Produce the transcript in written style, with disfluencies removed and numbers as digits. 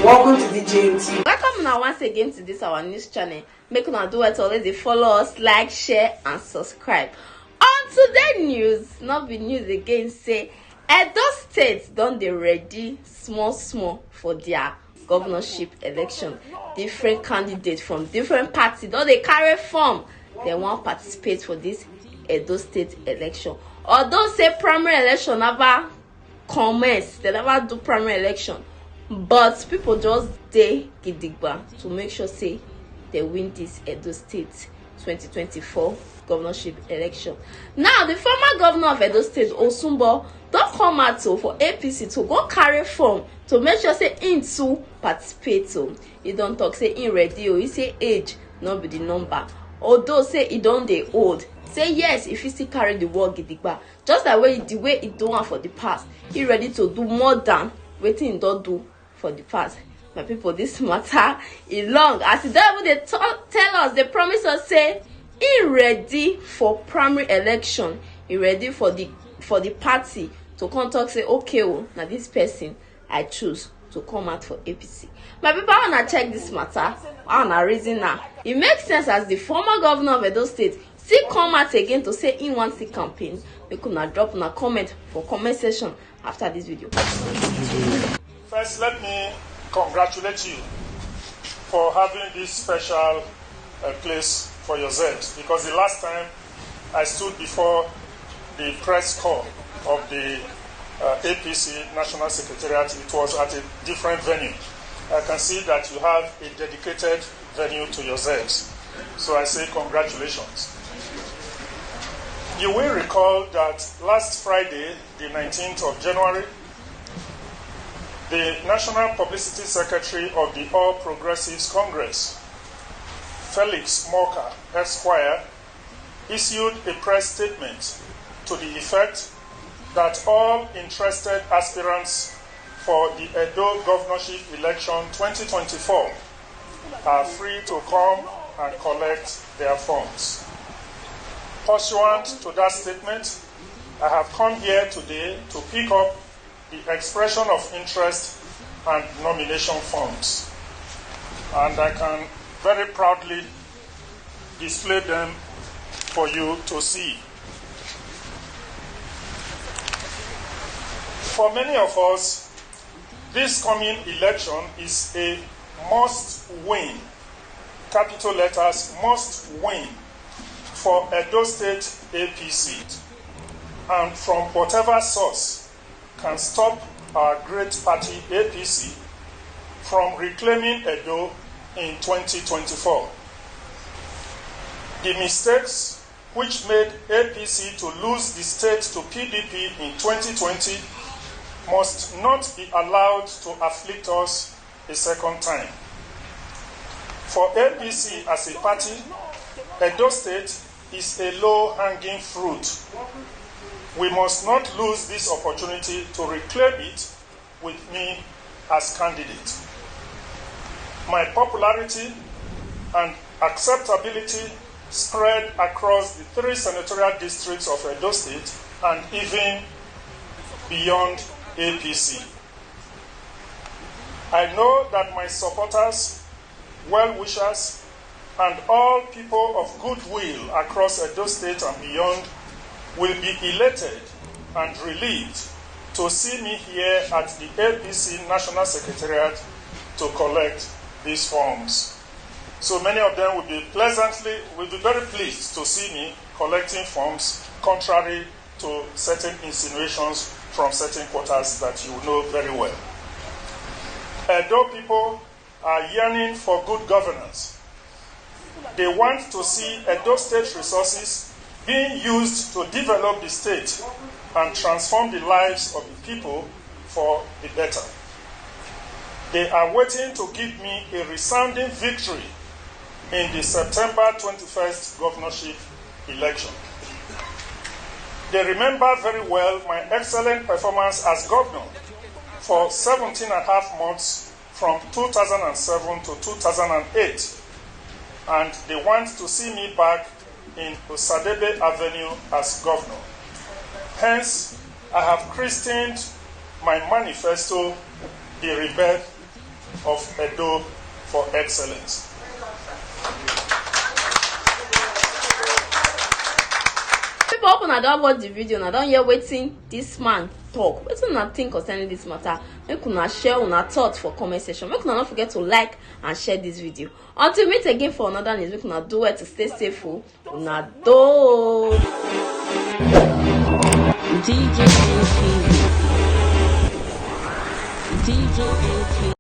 Welcome to the JMT. Welcome now once again to this our news channel. Make una do it always dey follow us, like, share and subscribe. On today news, not be news again, say Edo State don dey ready small for their governorship election. Different candidates from different parties don dey carry form. They wan participate for this Edo State election. Although say primary election never commence, they never do primary election. But people just dey gidigba to make sure say they win this Edo State 2024 governorship election. Now, the former governor of Edo State, Osunbor, don come out for APC to go carry form to make sure say him too participate. He don talk say him ready. He say age no be the number. Although say he don dey old, say yes, if he still carry the work gidigba, just like the way he do am for the past, he ready to do more than wetin he don do for the past. My people, this matter is long, as the devil they tell us, they promise us say he ready for primary election, he ready for the party to come talk say okay, oh, now this person I choose to come out for APC. My people, I wanna check this matter. I wanna reason now. It makes sense as the former governor of Edo State still come out again to say he wants the campaign. You could not drop a comment for comment section after this video. First, let me congratulate you for having this special place for yourselves, because the last time I stood before the press corps of the APC National Secretariat, it was at a different venue. I can see that you have a dedicated venue to yourselves. So I say congratulations. You will recall that last Friday, the 19th of January, the National Publicity Secretary of the All Progressives Congress, Felix Moka, Esquire, issued a press statement to the effect that all interested aspirants for the Edo Governorship Election 2024 are free to come and collect their forms. Pursuant to that statement, I have come here today to pick up the expression of interest and nomination forms. And I can very proudly display them for you to see. For many of us, this coming election is a must win, capital letters, must win, for Edo State APC, and from whatever source can stop our great party APC from reclaiming Edo in 2024. The mistakes which made APC to lose the state to PDP in 2020 must not be allowed to afflict us a second time. For APC as a party, Edo State is a low-hanging fruit. We must not lose this opportunity to reclaim it with me as candidate. My popularity and acceptability spread across the 3 senatorial districts of Edo State and even beyond APC. I know that my supporters, well-wishers, and all people of goodwill across Edo State and beyond will be elated and relieved to see me here at the APC National Secretariat to collect these forms. So many of them will be very pleased to see me collecting forms, contrary to certain insinuations from certain quarters that you know very well. Edo people are yearning for good governance. They want to see Edo State resources being used to develop the state and transform the lives of the people for the better. They are waiting to give me a resounding victory in the September 21st governorship election. They remember very well my excellent performance as governor for 17 and a half months from 2007 to 2008, and they want to see me back in Osadebe Avenue as governor. Hence, I have christened my manifesto, The Rebirth of Edo for excellence. People open I don't watch the video and I don't hear waiting this man talk. Wetin una think concerning this matter? Make una share una thoughts for comment section. Make una not forget to like and share this video. Until we meet again for another news, make una do it to stay safe. Una do. DJ